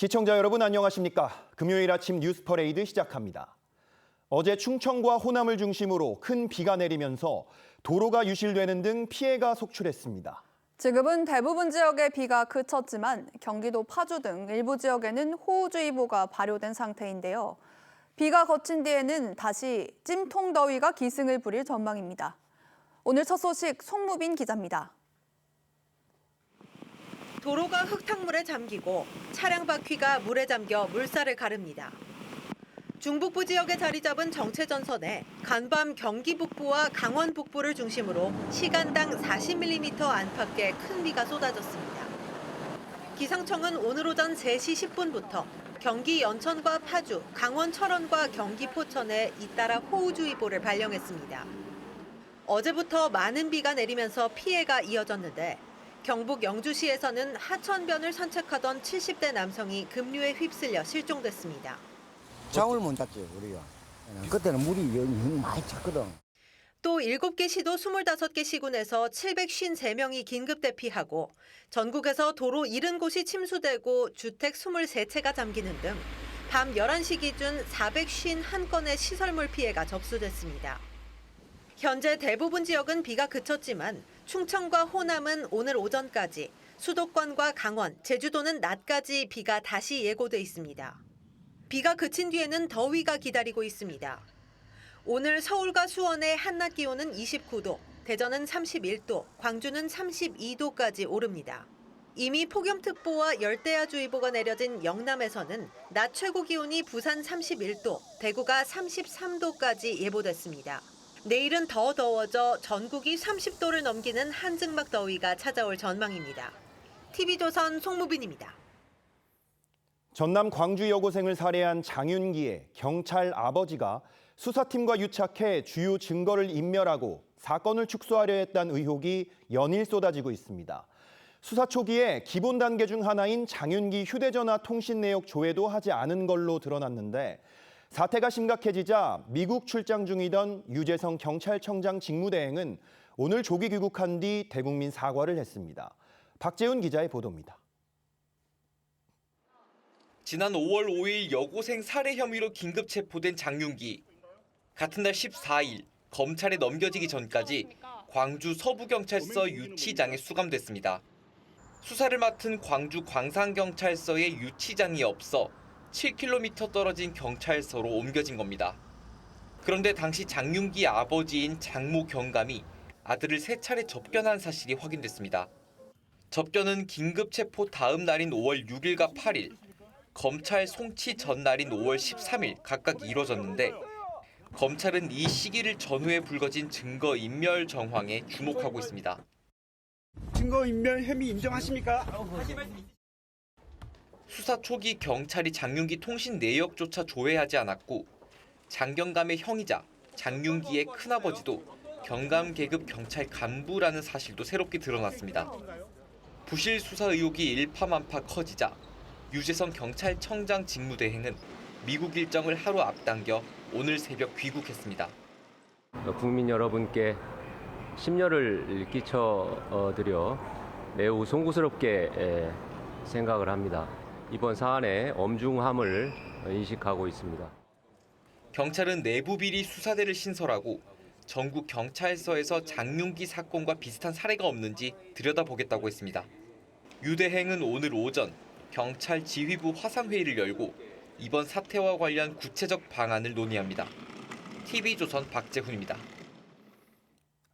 시청자 여러분 안녕하십니까? 금요일 아침 뉴스 퍼레이드 시작합니다. 어제 충청과 호남을 중심으로 큰 비가 내리면서 도로가 유실되는 등 피해가 속출했습니다. 지금은 대부분 지역에 비가 그쳤지만 경기도 파주 등 일부 지역에는 호우주의보가 발효된 상태인데요. 비가 그친 뒤에는 다시 찜통더위가 기승을 부릴 전망입니다. 오늘 첫 소식 송무빈 기자입니다. 도로가 흙탕물에 잠기고 차량 바퀴가 물에 잠겨 물살을 가릅니다. 중북부 지역에 자리 잡은 정체전선에 간밤 경기 북부와 강원 북부를 중심으로 시간당 40mm 안팎의 큰 비가 쏟아졌습니다. 기상청은 오늘 오전 3시 10분부터 경기 연천과 파주, 강원 철원과 경기 포천에 잇따라 호우주의보를 발령했습니다. 어제부터 많은 비가 내리면서 피해가 이어졌는데 경북 영주시에서는 하천변을 산책하던 70대 남성이 급류에 휩쓸려 실종됐습니다. 잠을 못 잤죠, 우리가. 그때는 물이 많이 찼거든. 또 7개 시도 25개 시군에서 753명이 긴급 대피하고 전국에서 도로 70곳이 침수되고 주택 23채가 잠기는 등 밤 11시 기준 451건의 시설물 피해가 접수됐습니다. 현재 대부분 지역은 비가 그쳤지만 충청과 호남은 오늘 오전까지, 수도권과 강원, 제주도는 낮까지 비가 다시 예고돼 있습니다. 비가 그친 뒤에는 더위가 기다리고 있습니다. 오늘 서울과 수원의 한낮 기온은 29도, 대전은 31도, 광주는 32도까지 오릅니다. 이미 폭염특보와 열대야주의보가 내려진 영남에서는 낮 최고 기온이 부산 31도, 대구가 33도까지 예보됐습니다. 내일은 더 더워져 전국이 30도를 넘기는 한증막 더위가 찾아올 전망입니다. TV조선 송무빈입니다. 전남 광주 여고생을 살해한 장윤기의 경찰 아버지가 수사팀과 유착해 주요 증거를 인멸하고 사건을 축소하려 했다는 의혹이 연일 쏟아지고 있습니다. 수사 초기에 기본 단계 중 하나인 장윤기 휴대전화 통신 내역 조회도 하지 않은 걸로 드러났는데 사태가 심각해지자 미국 출장 중이던 유재성 경찰청장 직무대행은 오늘 조기 귀국한 뒤 대국민 사과를 했습니다. 박재훈 기자의 보도입니다. 지난 5월 5일 여고생 살해 혐의로 긴급 체포된 장윤기. 같은 날 14일 검찰에 넘겨지기 전까지 광주 서부경찰서 유치장에 수감됐습니다. 수사를 맡은 광주 광산경찰서에 유치장이 없어 7km 떨어진 경찰서로 옮겨진 겁니다. 그런데 당시 장윤기 아버지인 장모 경감이 아들을 3차례 접견한 사실이 확인됐습니다. 접견은 긴급 체포 다음 날인 5월 6일과 8일, 검찰 송치 전날인 5월 13일 각각 이뤄졌는데 검찰은 이 시기를 전후에 불거진 증거인멸 정황에 주목하고 있습니다. 증거인멸 혐의 인정하십니까? 수사 초기 경찰이 장윤기 통신 내역조차 조회하지 않았고 장경감의 형이자 장윤기의 큰아버지도 경감 계급 경찰 간부라는 사실도 새롭게 드러났습니다. 부실 수사 의혹이 일파만파 커지자 유재성 경찰청장 직무대행은 미국 일정을 하루 앞당겨 오늘 새벽 귀국했습니다. 국민 여러분께 심려를 끼쳐드려 매우 송구스럽게 생각을 합니다. 이번 사안의 엄중함을 인식하고 있습니다. 경찰은 내부 비리 수사대를 신설하고 전국 경찰서에서 장윤기 사건과 비슷한 사례가 없는지 들여다보겠다고 했습니다. 유 대행은 오늘 오전 경찰 지휘부 화상회의를 열고 이번 사태와 관련 구체적 방안을 논의합니다. TV조선 박재훈입니다.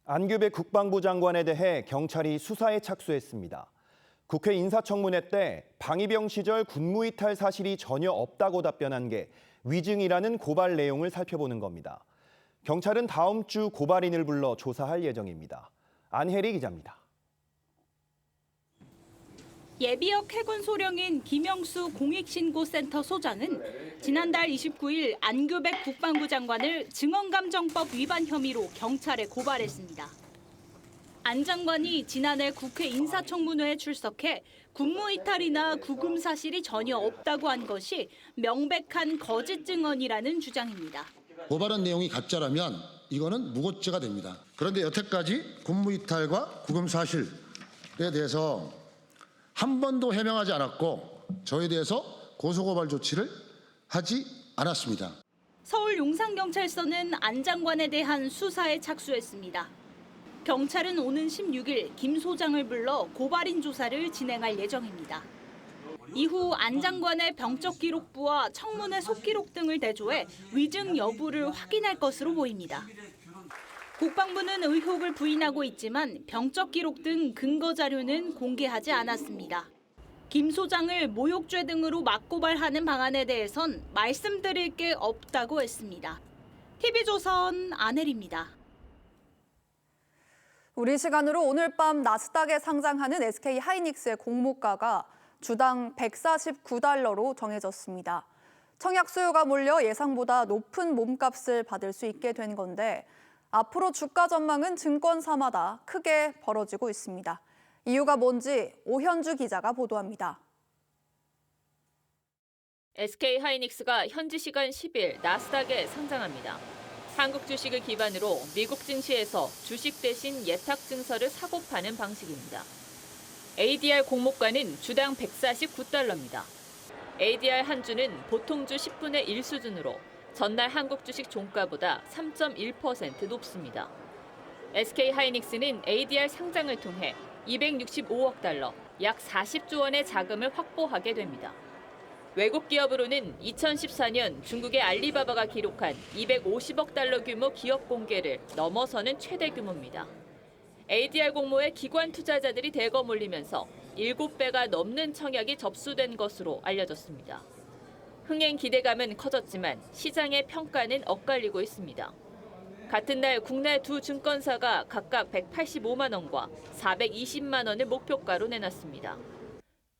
안규백 국방부 장관에 대해 경찰이 수사에 착수했습니다. 국회 인사청문회 때 방위병 시절 군무이탈 사실이 전혀 없다고 답변한 게 위증이라는 고발 내용을 살펴보는 겁니다. 경찰은 다음 주 고발인을 불러 조사할 예정입니다. 안혜리 기자입니다. 예비역 해군 소령인 김영수 공익신고센터 소장은 지난달 29일 안규백 국방부 장관을 증언감정법 위반 혐의로 경찰에 고발했습니다. 안 장관이 지난해 국회 인사청문회에 출석해 군무이탈이나 구금 사실이 전혀 없다고 한 것이 명백한 거짓 증언이라는 주장입니다. 고발한 내용이 가짜라면 이거는 무고죄가 됩니다. 그런데 여태까지 군무이탈과 구금 사실에 대해서 한 번도 해명하지 않았고 저에 대해서 고소고발 조치를 하지 않았습니다. 서울 용산경찰서는 안 장관에 대한 수사에 착수했습니다. 경찰은 오는 16일 김 소장을 불러 고발인 조사를 진행할 예정입니다. 이후 안 장관의 병적 기록부와 청문회 속기록 등을 대조해 위증 여부를 확인할 것으로 보입니다. 국방부는 의혹을 부인하고 있지만 병적 기록 등 근거 자료는 공개하지 않았습니다. 김 소장을 모욕죄 등으로 맞고발하는 방안에 대해선 말씀드릴 게 없다고 했습니다. TV조선 안혜리입니다. 우리 시간으로 오늘 밤 나스닥에 상장하는 SK 하이닉스의 공모가가 주당 $149로 정해졌습니다. 청약 수요가 몰려 예상보다 높은 몸값을 받을 수 있게 된 건데 앞으로 주가 전망은 증권사마다 크게 벌어지고 있습니다. 이유가 뭔지 오현주 기자가 보도합니다. SK 하이닉스가 현지 시간 10일 나스닥에 상장합니다. 한국 주식을 기반으로 미국 증시에서 주식 대신 예탁 증서를 사고 파는 방식입니다. ADR 공모가는 주당 $149입니다. ADR 한 주는 보통주 10분의 1 수준으로 전날 한국 주식 종가보다 3.1% 높습니다. SK 하이닉스는 ADR 상장을 통해 $265억, 약 40조 원의 자금을 확보하게 됩니다. 외국 기업으로는 2014년 중국의 알리바바가 기록한 $250억 규모 기업 공개를 넘어서는 최대 규모입니다. ADR 공모에 기관 투자자들이 대거 몰리면서 7배가 넘는 청약이 접수된 것으로 알려졌습니다. 흥행 기대감은 커졌지만 시장의 평가는 엇갈리고 있습니다. 같은 날 국내 두 증권사가 각각 185만 원과 420만 원을 목표가로 내놨습니다.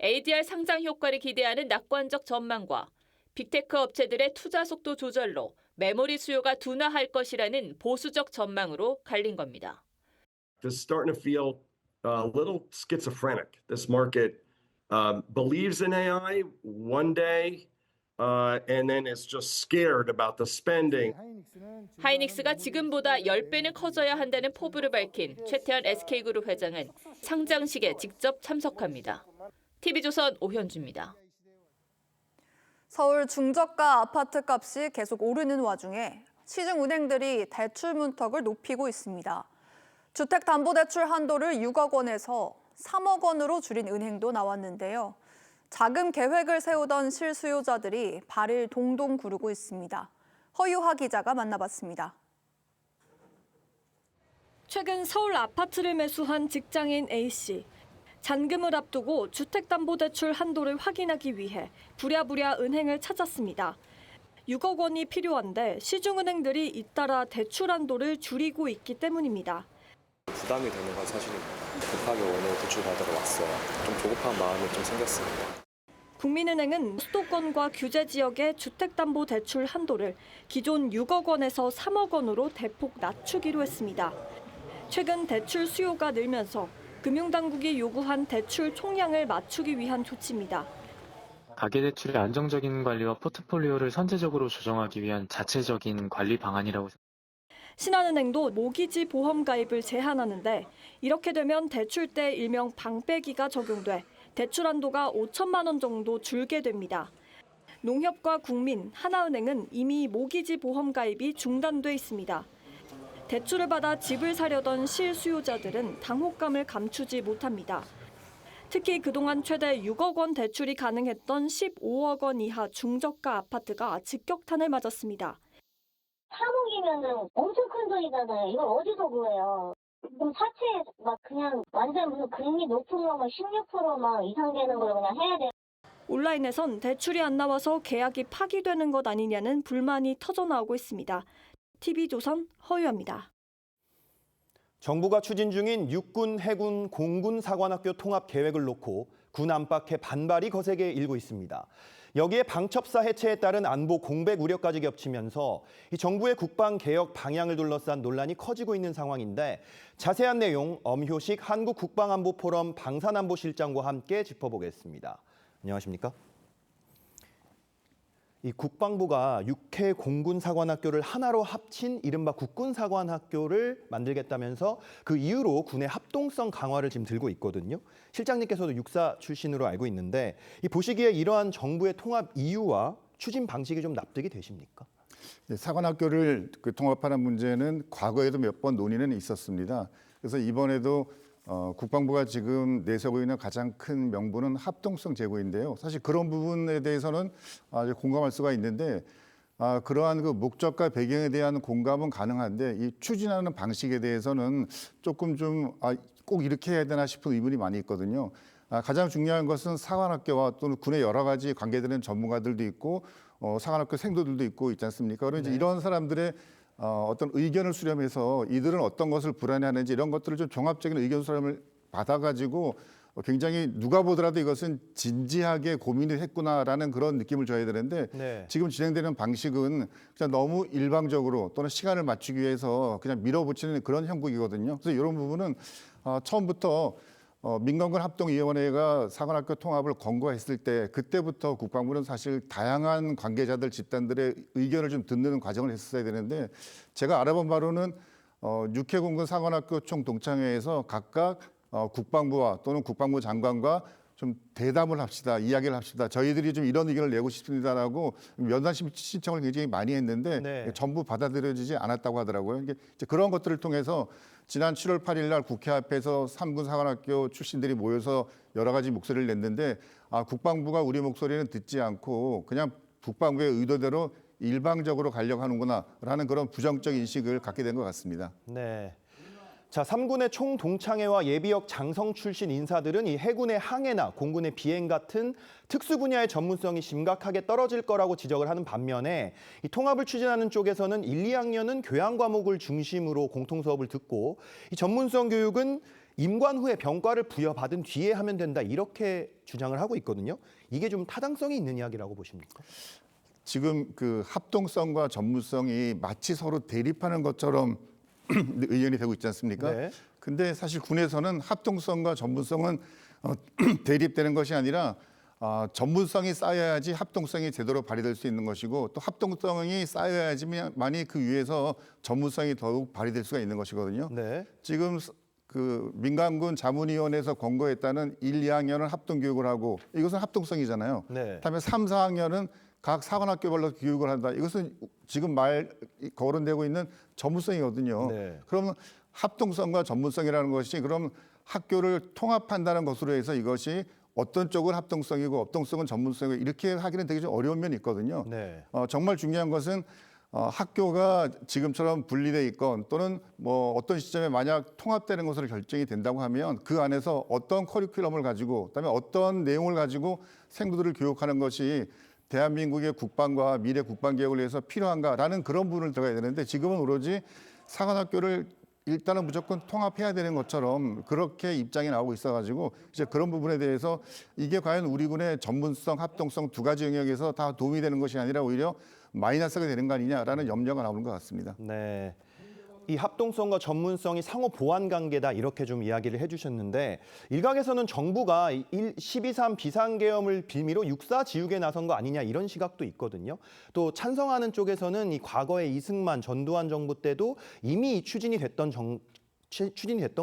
ADR 상장 효과를 기대하는 낙관적 전망과 빅테크 업체들의 투자 속도 조절로 메모리 수요가 둔화할 것이라는 보수적 전망으로 갈린 겁니다. This is starting to feel a little schizophrenic. This market believes in AI one day and then is just scared about the spending. 하이닉스가 지금보다 10배는 커져야 한다는 포부를 밝힌 최태원 SK그룹 회장은 상장식에 직접 참석합니다. TV조선 오현주입니다. 서울 중저가 아파트 값이 계속 오르는 와중에 시중은행들이 대출 문턱을 높이고 있습니다. 주택담보대출 한도를 6억 원에서 3억 원으로 줄인 은행도 나왔는데요. 자금 계획을 세우던 실수요자들이 발을 동동 구르고 있습니다. 허유하 기자가 만나봤습니다. 최근 서울 아파트를 매수한 직장인 A씨. 잔금을 앞두고 주택담보대출 한도를 확인하기 위해 부랴부랴 은행을 찾았습니다. 6억 원이 필요한데 시중은행들이 잇따라 대출 한도를 줄이고 있기 때문입니다. 부담이 되는 건 사실입니다. 급하게 오늘 대출 받으러 왔어요. 좀 조급한 마음이 좀 생겼습니다. 국민은행은 수도권과 규제 지역의 주택담보대출 한도를 기존 6억 원에서 3억 원으로 대폭 낮추기로 했습니다. 최근 대출 수요가 늘면서 금융당국이 요구한 대출 총량을 맞추기 위한 조치입니다. 가계대출의 안정적인 관리와 포트폴리오를 선제적으로 조정하기 위한 자체적인 관리 방안이라고 생각합니다. 신한은행도 모기지 보험 가입을 제한하는데 이렇게 되면 대출 때 일명 방빼기가 적용돼 대출 한도가 5천만 원 정도 줄게 됩니다. 농협과 국민, 하나은행은 이미 모기지 보험 가입이 중단돼 있습니다. 대출을 받아 집을 사려던 실수요자들은 당혹감을 감추지 못합니다. 특히 그동안 최대 6억 원 대출이 가능했던 15억 원 이하 중저가 아파트가 직격탄을 맞았습니다. 3억이면은 엄청 큰 돈이잖아요. 이걸 어디서 구해요? 그럼 사채 막 그냥 완전 무슨 금리 높은 거만 16%막 이상 되는 걸 그냥 해야 돼요. 온라인에선 대출이 안 나와서 계약이 파기되는 것 아니냐는 불만이 터져나오고 있습니다. TV조선 허유합니다. 정부가 추진 중인 육군, 해군, 공군 사관학교 통합 계획을 놓고 군 안팎의 반발이 거세게 일고 있습니다. 여기에 방첩사 해체에 따른 안보 공백 우려까지 겹치면서 이 정부의 국방개혁 방향을 둘러싼 논란이 커지고 있는 상황인데 자세한 내용 엄효식 한국국방안보포럼 방산안보실장과 함께 짚어보겠습니다. 안녕하십니까? 이 국방부가 6회 공군사관학교를 하나로 합친 이른바 국군사관학교를 만들겠다면서 그 이후로 군의 합동성 강화를 지금 들고 있거든요. 실장님께서도 육사 출신으로 알고 있는데 이 보시기에 이러한 정부의 통합 이유와 추진 방식이 좀 납득이 되십니까? 네, 사관학교를 통합하는 문제는 과거에도 몇 번 논의는 있었습니다. 그래서 이번에도 국방부가 지금 내세우고 있는 가장 큰 명분은 합동성 제고인데요. 사실 그런 부분에 대해서는 아주 공감할 수가 있는데 그러한 그 목적과 배경에 대한 공감은 가능한데 이 추진하는 방식에 대해서는 조금 좀 꼭 이렇게 해야 되나 싶은 의문이 많이 있거든요. 가장 중요한 것은 사관학교와 또는 군의 여러 가지 관계되는 전문가들도 있고 사관학교 생도들도 있고 있지 않습니까? 그럼 이제 이런 사람들의 어떤 의견을 수렴해서 이들은 어떤 것을 불안해하는지 이런 것들을 좀 종합적인 의견 수렴을 받아가지고 굉장히 누가 보더라도 이것은 진지하게 고민을 했구나라는 그런 느낌을 줘야 되는데 지금 진행되는 방식은 그냥 너무 일방적으로 또는 시간을 맞추기 위해서 그냥 밀어붙이는 그런 형국이거든요. 그래서 이런 부분은 처음부터 민간군 합동위원회가 사관학교 통합을 권고했을 때 그때부터 국방부는 사실 다양한 관계자들 집단들의 의견을 좀 듣는 과정을 했어야 되는데 제가 알아본 바로는 6회 공군 사관학교 총동창회에서 각각 국방부와 또는 국방부 장관과 좀 대담을 합시다, 이야기를 합시다. 저희들이 좀 이런 의견을 내고 싶습니다라고 면담 신청을 굉장히 많이 했는데 전부 받아들여지지 않았다고 하더라고요. 이제 그런 것들을 통해서 지난 7월 8일 날 국회 앞에서 3군 사관학교 출신들이 모여서 여러 가지 목소리를 냈는데 국방부가 우리 목소리는 듣지 않고 그냥 국방부의 의도대로 일방적으로 가려고 하는구나라는 그런 부정적 인식을 갖게 된 것 같습니다. 네. 자, 3군의 총동창회와 예비역 장성 출신 인사들은 이 해군의 항해나 공군의 비행 같은 특수 분야의 전문성이 심각하게 떨어질 거라고 지적을 하는 반면에 이 통합을 추진하는 쪽에서는 1, 2학년은 교양 과목을 중심으로 공통 수업을 듣고 이 전문성 교육은 임관 후에 병과를 부여받은 뒤에 하면 된다 이렇게 주장을 하고 있거든요. 이게 좀 타당성이 있는 이야기라고 보십니까? 지금 그 합동성과 전문성이 마치 서로 대립하는 것처럼 의견이 되고 있지 않습니까? 근데 사실 군에서는 합동성과 전문성은 대립되는 것이 아니라 전문성이 쌓여야지 합동성이 제대로 발휘될 수 있는 것이고 또 합동성이 쌓여야지만이 그 위에서 전문성이 더욱 발휘될 수가 있는 것이거든요. 지금 그 민간군 자문위원회에서 권고했다는 1, 2학년은 합동교육을 하고 이것은 합동성이잖아요. 다음에 3, 4학년은 각 사관학교별로 교육을 한다. 이것은 지금 거론되고 있는 전문성이거든요. 그러면 합동성과 전문성이라는 것이 그럼 학교를 통합한다는 것으로 해서 이것이 어떤 쪽은 합동성이고 어떤 쪽은 전문성이고 이렇게 하기는 되게 좀 어려운 면이 있거든요. 정말 중요한 것은 학교가 지금처럼 분리돼 있건 또는 뭐 어떤 시점에 만약 통합되는 것으로 결정이 된다고 하면 그 안에서 어떤 커리큘럼을 가지고 그다음에 어떤 내용을 가지고 생도들을 교육하는 것이 대한민국의 국방과 미래 국방개혁을 위해서 필요한가라는 그런 부분을 들어가야 되는데 지금은 오로지 사관학교를 일단은 무조건 통합해야 되는 것처럼 그렇게 입장이 나오고 있어가지고 이제 그런 부분에 대해서 이게 과연 우리 군의 전문성, 합동성 두 가지 영역에서 다 도움이 되는 것이 아니라 오히려 마이너스가 되는 거 아니냐라는 염려가 나오는 것 같습니다. 네. 이 합동성과 전문성이 상호 보완 관계다 이렇게 좀 이야기를 해주셨는데 일각에서는 정부가 12.3 비상계엄을 빌미로 육사 지우개 나선 거 아니냐 이런 시각도 있거든요. 또 찬성하는 쪽에서는 이 과거에 이승만, 전두환 정부 때도 이미 추진이 됐던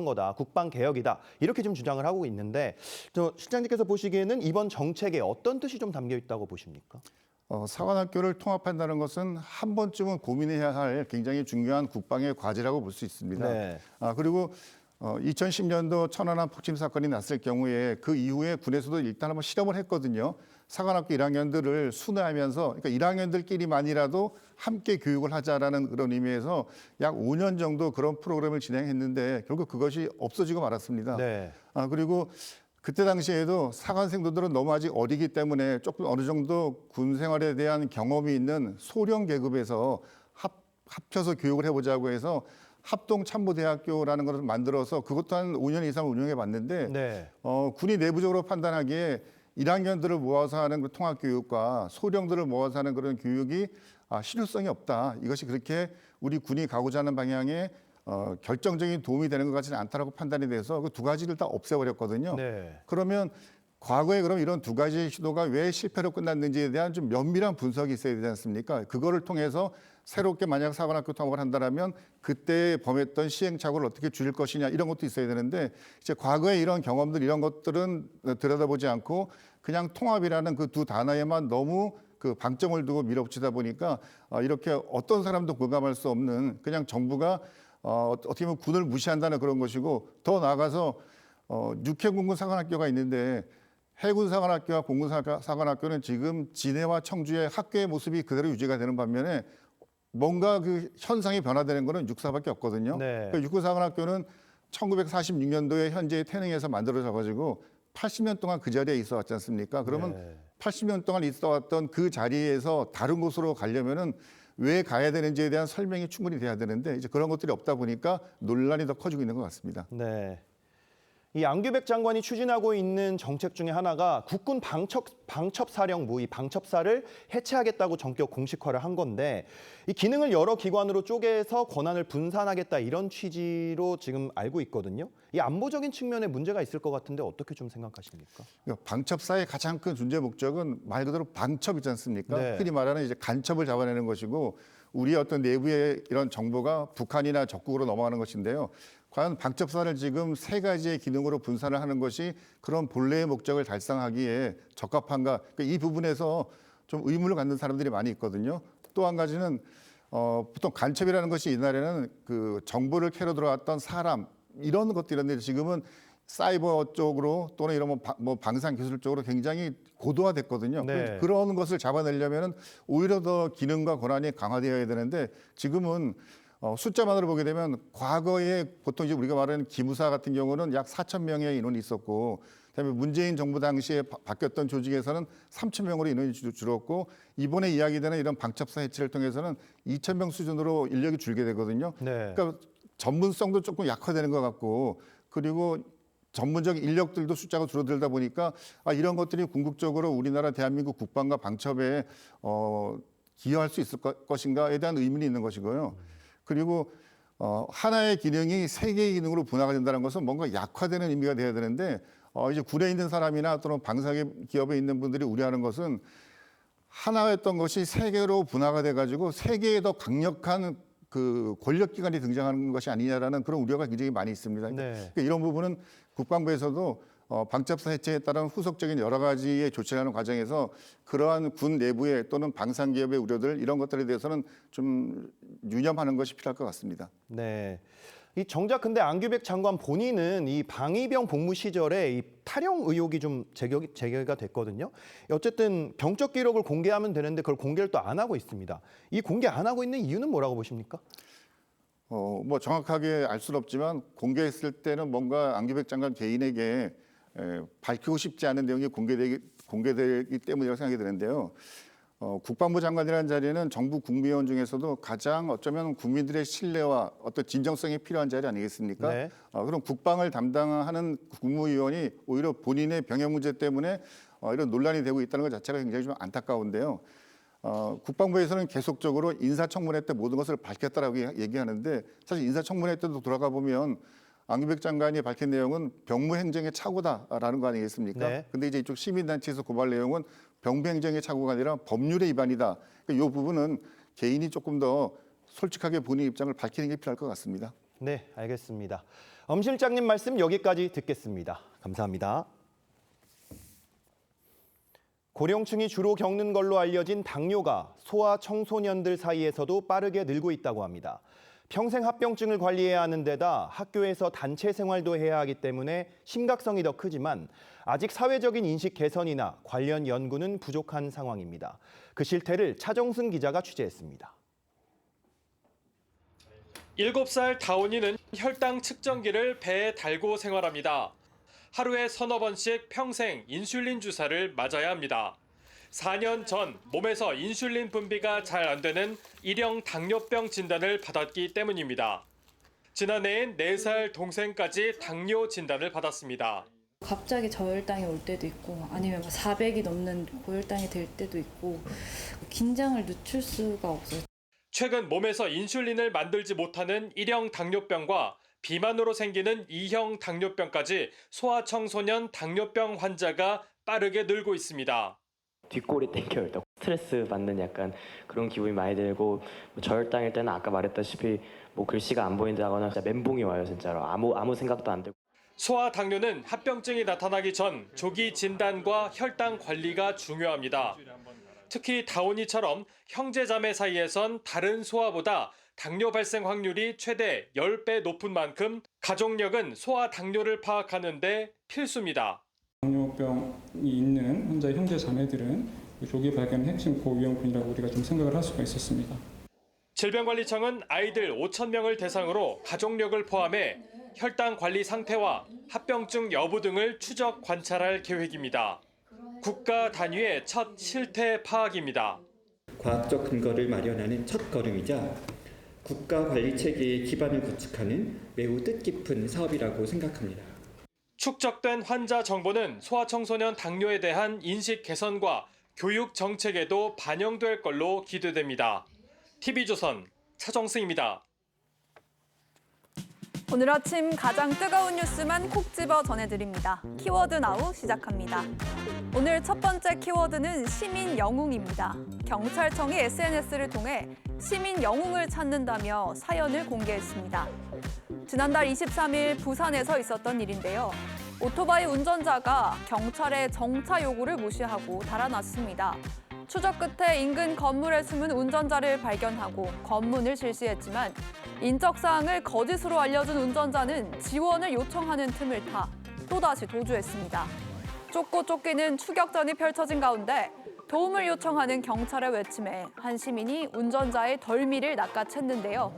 거다. 국방 개혁이다. 이렇게 좀 주장을 하고 있는데 실장님께서 보시기에는 이번 정책에 어떤 뜻이 좀 담겨 있다고 보십니까? 사관학교를 통합한다는 것은 한 번쯤은 고민해야 할 굉장히 중요한 국방의 과제라고 볼 수 있습니다. 그리고 2010년도 천안함 폭침 사건이 났을 경우에 그 이후에 군에서도 일단 한번 실험을 했거든요. 사관학교 1학년들을 순회하면서 그러니까 1학년들끼리만이라도 함께 교육을 하자라는 그런 의미에서 약 5년 정도 그런 프로그램을 진행했는데 결국 그것이 없어지고 말았습니다. 그리고 그때 당시에도 사관생도들은 너무 아직 어리기 때문에 조금 어느 정도 군 생활에 대한 경험이 있는 소령 계급에서 합쳐서 교육을 해보자고 해서 합동참모대학교라는 것을 만들어서 그것도 한 5년 이상 운영해 봤는데 군이 내부적으로 판단하기에 1학년들을 모아서 하는 그 통합교육과 소령들을 모아서 하는 그런 교육이 실효성이 없다. 이것이 그렇게 우리 군이 가고자 하는 방향에 결정적인 도움이 되는 것 같지는 않다라고 판단이 돼서 그 두 가지를 다 없애버렸거든요. 그러면 과거에 그럼 이런 두 가지 시도가 왜 실패로 끝났는지에 대한 좀 면밀한 분석이 있어야 되지 않습니까? 그거를 통해서 새롭게 만약 사관학교 통합을 한다면 그때 범했던 시행착오를 어떻게 줄일 것이냐 이런 것도 있어야 되는데 이제 과거의 이런 경험들 이런 것들은 들여다보지 않고 그냥 통합이라는 그 두 단어에만 너무 그 방점을 두고 밀어붙이다 보니까 이렇게 어떤 사람도 공감할 수 없는 그냥 정부가 어떻게 보면 군을 무시한다는 그런 것이고 더 나아가서 육해공군 사관학교가 있는데 해군 사관학교와 공군 사관학교는 지금 진해와 청주의 학교의 모습이 그대로 유지가 되는 반면에 뭔가 그 현상이 변화되는 거는 육사밖에 없거든요. 네. 그 육군사관학교는 1946년도에 현재의 태릉에서 만들어져 가지고 80년 동안 그 자리에 있어 왔지 않습니까? 그러면 네. 80년 동안 있어 왔던 그 자리에서 다른 곳으로 가려면은 왜 가야 되는지에 대한 설명이 충분히 돼야 되는데 이제 그런 것들이 없다 보니까 논란이 더 커지고 있는 것 같습니다. 네. 이 안규백 장관이 추진하고 있는 정책 중에 하나가 국군 방첩사령부, 이 방첩사를 해체하겠다고 전격 공식화를 한 건데 이 기능을 여러 기관으로 쪼개서 권한을 분산하겠다 이런 취지로 지금 알고 있거든요. 이 안보적인 측면에 문제가 있을 것 같은데 어떻게 좀 생각하십니까? 방첩사의 가장 큰 존재 목적은 말 그대로 방첩이지 않습니까? 네. 흔히 말하는 이제 간첩을 잡아내는 것이고 우리 어떤 내부의 이런 정보가 북한이나 적국으로 넘어가는 것인데요. 과연 방첩사를 지금 세 가지의 기능으로 분산을 하는 것이 그런 본래의 목적을 달성하기에 적합한가? 그러니까 이 부분에서 좀 의문을 갖는 사람들이 많이 있거든요. 또 한 가지는 보통 간첩이라는 것이 옛날에는 그 정보를 캐러 들어왔던 사람 이런 것들이었는데 지금은 사이버 쪽으로 또는 이런 뭐 방산 기술 쪽으로 굉장히 고도화됐거든요. 네. 그런 것을 잡아내려면 오히려 더 기능과 권한이 강화되어야 되는데 지금은 숫자만으로 보게 되면 과거에 보통 이제 우리가 말하는 기무사 같은 경우는 약 4,000명의 인원이 있었고 그다음에 문재인 정부 당시에 바뀌었던 조직에서는 3,000명으로 인원이 줄었고 이번에 이야기되는 이런 방첩사 해체를 통해서는 2,000명 수준으로 인력이 줄게 되거든요. 네. 그러니까 전문성도 조금 약화되는 것 같고 그리고 전문적 인력들도 숫자가 줄어들다 보니까 이런 것들이 궁극적으로 우리나라 대한민국 국방과 방첩에 기여할 수 있을 것인가에 대한 의문이 있는 것이고요. 그리고 하나의 기능이 세 개의 기능으로 분화가 된다는 것은 뭔가 약화되는 의미가 돼야 되는데 이제 군에 있는 사람이나 또는 방사계 기업에 있는 분들이 우려하는 것은 하나였던 것이 세 개로 분화가 돼가지고 세 개의 더 강력한 그 권력기관이 등장하는 것이 아니냐라는 그런 우려가 굉장히 많이 있습니다. 네. 그러니까 이런 부분은 국방부에서도 방첩사 해체에 따른 후속적인 여러 가지의 조치를 하는 과정에서 그러한 군 내부의 또는 방산기업의 우려들 이런 것들에 대해서는 좀 유념하는 것이 필요할 것 같습니다. 네. 이 정작 근데 안규백 장관 본인은 이 방위병 복무 시절에 이 탈영 의혹이 좀 제기가 됐거든요. 어쨌든 병적 기록을 공개하면 되는데 그걸 공개를 또 안 하고 있습니다. 이 공개 안 하고 있는 이유는 뭐라고 보십니까? 뭐 정확하게 알 수는 없지만 공개했을 때는 뭔가 안규백 장관 개인에게 밝히고 싶지 않은 내용이 공개되기 때문이라고 생각이 드는데요. 국방부 장관이라는 자리는 정부 국무위원 중에서도 가장 어쩌면 국민들의 신뢰와 어떤 진정성이 필요한 자리 아니겠습니까? 네. 그럼 국방을 담당하는 국무위원이 오히려 본인의 병역 문제 때문에 이런 논란이 되고 있다는 것 자체가 굉장히 좀 안타까운데요. 국방부에서는 계속적으로 인사청문회 때 모든 것을 밝혔다라고 얘기하는데 사실 인사청문회 때도 돌아가 보면 안규백 장관이 밝힌 내용은 병무행정의 착오다라는 거 아니겠습니까? 네. 근데 이제 이쪽 시민단체에서 고발 내용은 병무행정의 착오가 아니라 법률의 위반이다. 그러니까 이 부분은 개인이 조금 더 솔직하게 본인 입장을 밝히는 게 필요할 것 같습니다. 네, 알겠습니다. 엄 실장님 말씀 여기까지 듣겠습니다. 감사합니다. 고령층이 주로 겪는 걸로 알려진 당뇨가 소아 청소년들 사이에서도 빠르게 늘고 있다고 합니다. 평생 합병증을 관리해야 하는 데다 학교에서 단체 생활도 해야 하기 때문에 심각성이 더 크지만 아직 사회적인 인식 개선이나 관련 연구는 부족한 상황입니다. 그 실태를 차정승 기자가 취재했습니다. 7살 다온이는 혈당 측정기를 배에 달고 생활합니다. 하루에 서너 번씩 평생 인슐린 주사를 맞아야 합니다. 4년 전 몸에서 인슐린 분비가 잘 안 되는 일형 당뇨병 진단을 받았기 때문입니다. 지난해엔 4살 동생까지 당뇨 진단을 받았습니다. 갑자기 저혈당이 올 때도 있고 아니면 400이 넘는 고혈당이 될 때도 있고 긴장을 늦출 수가 없어요. 최근 몸에서 인슐린을 만들지 못하는 1형 당뇨병과 비만으로 생기는 2형 당뇨병까지 소아청소년 당뇨병 환자가 빠르게 늘고 있습니다. 뒷골이 땡겨요. 일단 스트레스 받는 약간 그런 기분이 많이 들고 저혈당일 때는 아까 말했다시피 글씨가 안 보인다거나 진짜 멘붕이 와요. 진짜로 아무 생각도 안 들고. 소아 당뇨는 합병증이 나타나기 전 조기 진단과 혈당 관리가 중요합니다. 특히 다운이처럼 형제자매 사이에선 다른 소아보다 당뇨 발생 확률이 최대 10배 높은 만큼 가족력은 소아 당뇨를 파악하는 데 필수입니다. 당뇨병이 있는 환자의 형제 자매들은 조기 발견의 핵심 고위험군이라고 우리가 좀 생각을 할 수가 있었습니다. 질병관리청은 아이들 5,000명을 대상으로 가족력을 포함해 혈당 관리 상태와 합병증 여부 등을 추적 관찰할 계획입니다. 국가 단위의 첫 실태 파악입니다. 과학적 근거를 마련하는 첫 걸음이자 국가 관리 체계의 기반을 구축하는 매우 뜻깊은 사업이라고 생각합니다. 축적된 환자 정보는 소아청소년 당뇨에 대한 인식 개선과 교육 정책에도 반영될 걸로 기대됩니다. TV조선 차정승입니다. 오늘 아침 가장 뜨거운 뉴스만 콕 집어 전해드립니다. 키워드 나우 시작합니다. 오늘 첫 번째 키워드는 시민 영웅입니다. 경찰청이 SNS를 통해 시민 영웅을 찾는다며 사연을 공개했습니다. 지난달 23일 부산에서 있었던 일인데요. 오토바이 운전자가 경찰의 정차 요구를 무시하고 달아났습니다. 추적 끝에 인근 건물에 숨은 운전자를 발견하고 검문을 실시했지만 인적사항을 거짓으로 알려준 운전자는 지원을 요청하는 틈을 타 또다시 도주했습니다. 쫓고 쫓기는 추격전이 펼쳐진 가운데 도움을 요청하는 경찰의 외침에 한 시민이 운전자의 덜미를 낚아챘는데요.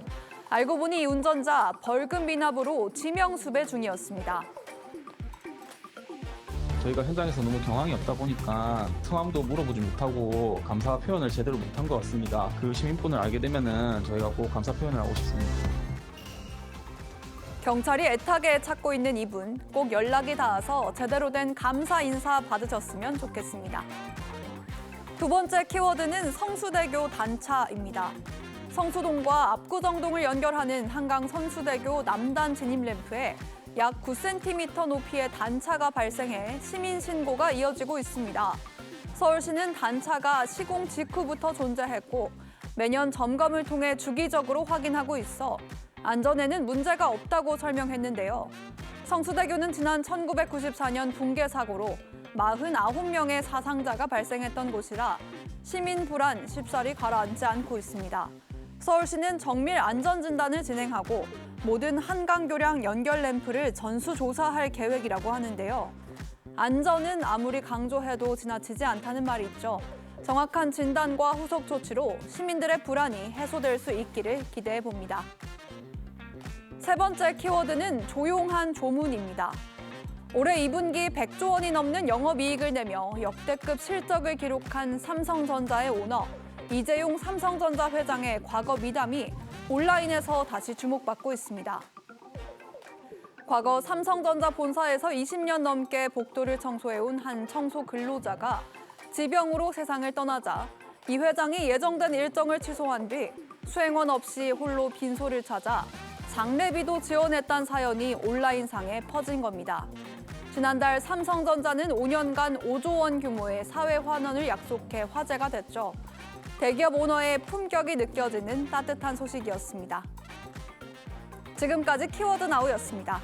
알고 보니 이 운전자 벌금 미납으로 지명수배 중이었습니다. 저희가 현장에서 너무 경황이 없다 보니까 성함도 물어보지 못하고 감사 표현을 제대로 못한 것 같습니다. 그 시민분을 알게 되면은 저희가 꼭 감사 표현을 하고 싶습니다. 경찰이 애타게 찾고 있는 이분, 꼭 연락이 닿아서 제대로 된 감사 인사 받으셨으면 좋겠습니다. 두 번째 키워드는 성수대교 단차입니다. 성수동과 압구정동을 연결하는 한강 성수대교 남단 진입 램프에 약 9cm 높이의 단차가 발생해 시민 신고가 이어지고 있습니다. 서울시는 단차가 시공 직후부터 존재했고 매년 점검을 통해 주기적으로 확인하고 있어 안전에는 문제가 없다고 설명했는데요. 성수대교는 지난 1994년 붕괴 사고로 49명의 사상자가 발생했던 곳이라 시민 불안 쉽사리 가라앉지 않고 있습니다. 서울시는 정밀 안전진단을 진행하고 모든 한강교량 연결 램프를 전수조사할 계획이라고 하는데요. 안전은 아무리 강조해도 지나치지 않다는 말이 있죠. 정확한 진단과 후속 조치로 시민들의 불안이 해소될 수 있기를 기대해 봅니다. 세 번째 키워드는 조용한 조문입니다. 올해 2분기 100조 원이 넘는 영업이익을 내며 역대급 실적을 기록한 삼성전자의 오너 이재용 삼성전자 회장의 과거 미담이 온라인에서 다시 주목받고 있습니다. 과거 삼성전자 본사에서 20년 넘게 복도를 청소해온 한 청소 근로자가 지병으로 세상을 떠나자 이 회장이 예정된 일정을 취소한 뒤 수행원 없이 홀로 빈소를 찾아 장례비도 지원했다는 사연이 온라인상에 퍼진 겁니다. 지난달 삼성전자는 5년간 5조 원 규모의 사회 환원을 약속해 화제가 됐죠. 대기업 오너의 품격이 느껴지는 따뜻한 소식이었습니다. 지금까지 키워드 나우였습니다.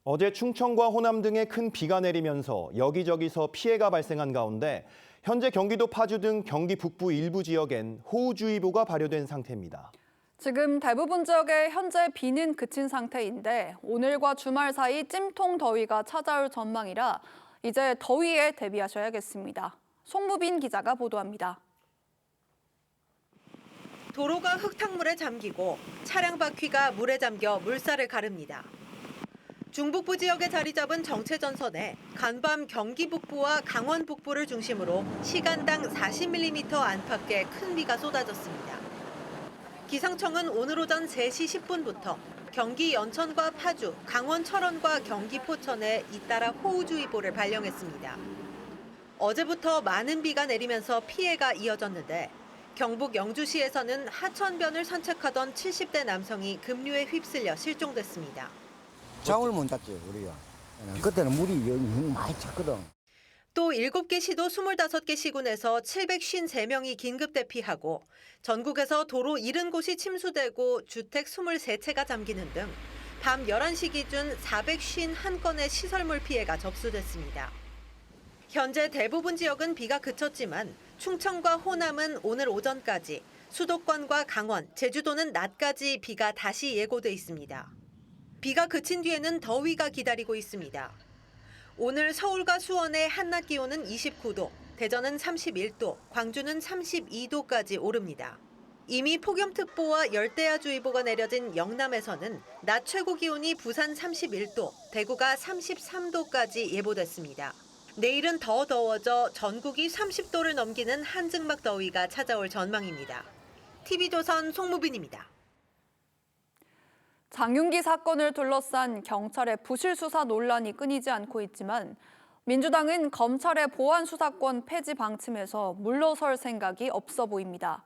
어제 충청과 호남 등에 큰 비가 내리면서 여기저기서 피해가 발생한 가운데 현재 경기도 파주 등 경기 북부 일부 지역엔 호우주의보가 발효된 상태입니다. 지금 대부분 지역에 현재 비는 그친 상태인데 오늘과 주말 사이 찜통 더위가 찾아올 전망이라 이제 더위에 대비하셔야겠습니다. 송무빈 기자가 보도합니다. 도로가 흙탕물에 잠기고 차량 바퀴가 물에 잠겨 물살을 가릅니다. 중북부 지역에 자리 잡은 정체전선에 간밤 경기 북부와 강원 북부를 중심으로 시간당 40mm 안팎의 큰 비가 쏟아졌습니다. 기상청은 오늘 오전 3시 10분부터 경기 연천과 파주, 강원 철원과 경기 포천에 잇따라 호우주의보를 발령했습니다. 어제부터 많은 비가 내리면서 피해가 이어졌는데 경북 영주시에서는 하천변을 산책하던 70대 남성이 급류에 휩쓸려 실종됐습니다. 잠을 못 잤죠, 우리가. 그때는 물이 많이 찼거든. 또 7개 시도 25개 시군에서 753명이 긴급 대피하고 전국에서 도로 70곳이 침수되고 주택 23채가 잠기는 등 밤 11시 기준 451건의 시설물 피해가 접수됐습니다. 현재 대부분 지역은 비가 그쳤지만 충청과 호남은 오늘 오전까지, 수도권과 강원, 제주도는 낮까지 비가 다시 예고돼 있습니다. 비가 그친 뒤에는 더위가 기다리고 있습니다. 오늘 서울과 수원의 한낮 기온은 29도, 대전은 31도, 광주는 32도까지 오릅니다. 이미 폭염특보와 열대야주의보가 내려진 영남에서는 낮 최고 기온이 부산 31도, 대구가 33도까지 예보됐습니다. 내일은 더 더워져 전국이 30도를 넘기는 한증막 더위가 찾아올 전망입니다. TV조선 송무빈입니다. 장윤기 사건을 둘러싼 경찰의 부실 수사 논란이 끊이지 않고 있지만 민주당은 검찰의 보안 수사권 폐지 방침에서 물러설 생각이 없어 보입니다.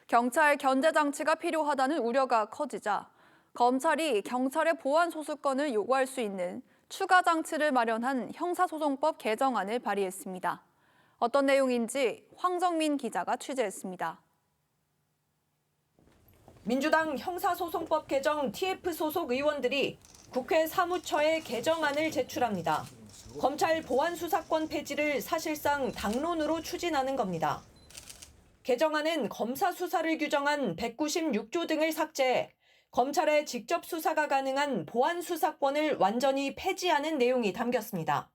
경찰 견제 장치가 필요하다는 우려가 커지자 검찰이 경찰의 보안 소수권을 요구할 수 있는 추가 장치를 마련한 형사소송법 개정안을 발의했습니다. 어떤 내용인지 황정민 기자가 취재했습니다. 민주당 형사소송법 개정 TF 소속 의원들이 국회 사무처에 개정안을 제출합니다. 검찰 보안수사권 폐지를 사실상 당론으로 추진하는 겁니다. 개정안은 검사 수사를 규정한 196조 등을 삭제해 검찰의 직접 수사가 가능한 보안수사권을 완전히 폐지하는 내용이 담겼습니다.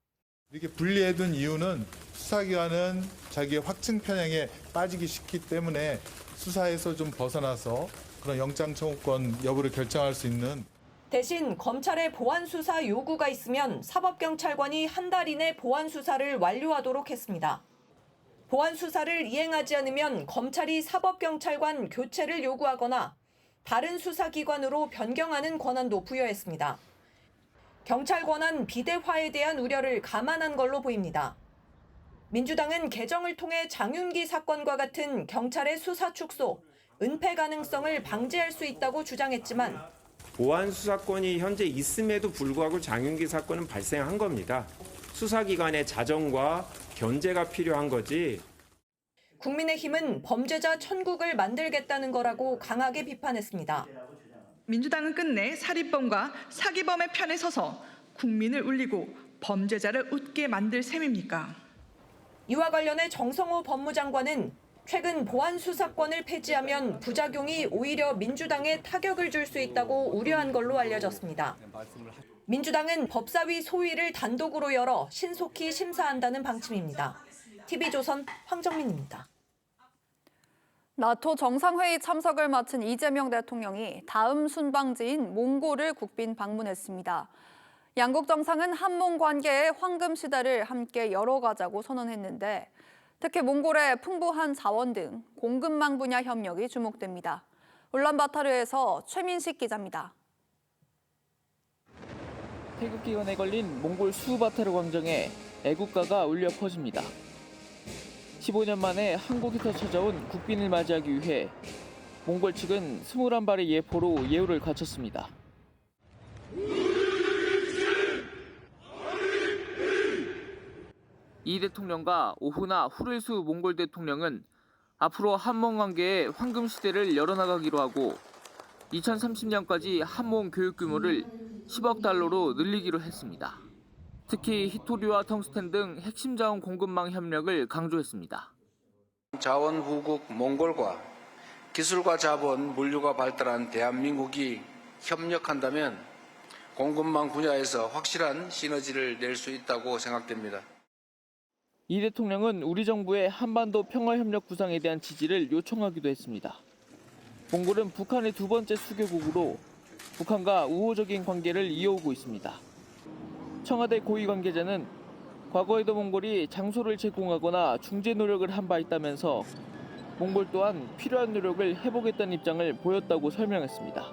이렇게 분리해둔 이유는 수사기관은 자기의 확증 편향에 빠지기 쉽기 때문에 수사에서 좀 벗어나서 그런 영장 청구권 여부를 결정할 수 있는. 대신 검찰의 보안수사 요구가 있으면 사법경찰관이 한 달 이내 보안수사를 완료하도록 했습니다. 보안수사를 이행하지 않으면 검찰이 사법경찰관 교체를 요구하거나 다른 수사기관으로 변경하는 권한도 부여했습니다. 경찰 권한 비대화에 대한 우려를 감안한 걸로 보입니다. 민주당은 개정을 통해 장윤기 사건과 같은 경찰의 수사 축소, 은폐 가능성을 방지할 수 있다고 주장했지만 보안 수사권이 현재 있음에도 불구하고 장윤기 사건은 발생한 겁니다. 수사기관의 자정과 견제가 필요한 거지. 국민의힘은 범죄자 천국을 만들겠다는 거라고 강하게 비판했습니다. 민주당은 끝내 살인범과 사기범의 편에 서서 국민을 울리고 범죄자를 웃게 만들 셈입니까? 이와 관련해 정성호 법무장관은 최근 보안 수사권을 폐지하면 부작용이 오히려 민주당에 타격을 줄 수 있다고 우려한 걸로 알려졌습니다. 민주당은 법사위 소위를 단독으로 열어 신속히 심사한다는 방침입니다. TV조선 황정민입니다. 나토 정상회의 참석을 마친 이재명 대통령이 다음 순방지인 몽골을 국빈 방문했습니다. 양국 정상은 한몽 관계의 황금 시대를 함께 열어가자고 선언했는데 특히 몽골의 풍부한 자원 등 공급망 분야 협력이 주목됩니다. 울란바타르에서 최민식 기자입니다. 태극 기관에 걸린 몽골 수바타르 광장에 애국가가 울려 퍼집니다. 15년 만에 한국에서 찾아온 국빈을 맞이하기 위해 몽골 측은 21발의 예포로 예우를 갖췄습니다. 이 대통령과 오후나 후르수 몽골 대통령은 앞으로 한몽 관계의 황금 시대를 열어나가기로 하고 2030년까지 한몽 교육 규모를 10억 달러로 늘리기로 했습니다. 특히 히토리와 텅스텐 등 핵심 자원 공급망 협력을 강조했습니다. 자원 후국 몽골과 기술과 자본, 물류가 발달한 대한민국이 협력한다면 공급망 분야에서 확실한 시너지를 낼 수 있다고 생각됩니다. 이 대통령은 우리 정부의 한반도 평화협력 구상에 대한 지지를 요청하기도 했습니다. 몽골은 북한의 두 번째 수교국으로 북한과 우호적인 관계를 이어오고 있습니다. 청와대 고위 관계자는 과거에도 몽골이 장소를 제공하거나 중재 노력을 한 바 있다면서 몽골 또한 필요한 노력을 해보겠다는 입장을 보였다고 설명했습니다.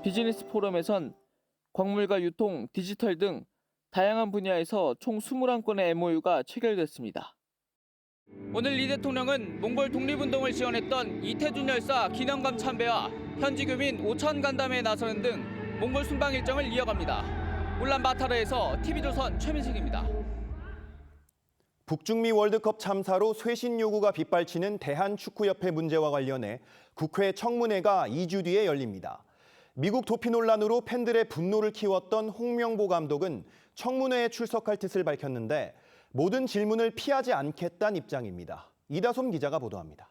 비즈니스 포럼에선 광물과 유통, 디지털 등 다양한 분야에서 총 21건의 MOU가 체결됐습니다. 오늘 리 대통령은 몽골 독립운동을 지원했던 이태준 열사 기념관 참배와 현지 교민 5천 간담회에 나서는 등 몽골 순방 일정을 이어갑니다. 울란바타르에서 TV조선 최민식입니다. 북중미 월드컵 참사로 쇄신 요구가 빗발치는 대한축구협회 문제와 관련해 국회 청문회가 2주 뒤에 열립니다. 미국 도피 논란으로 팬들의 분노를 키웠던 홍명보 감독은 청문회에 출석할 뜻을 밝혔는데 모든 질문을 피하지 않겠다는 입장입니다. 이다솜 기자가 보도합니다.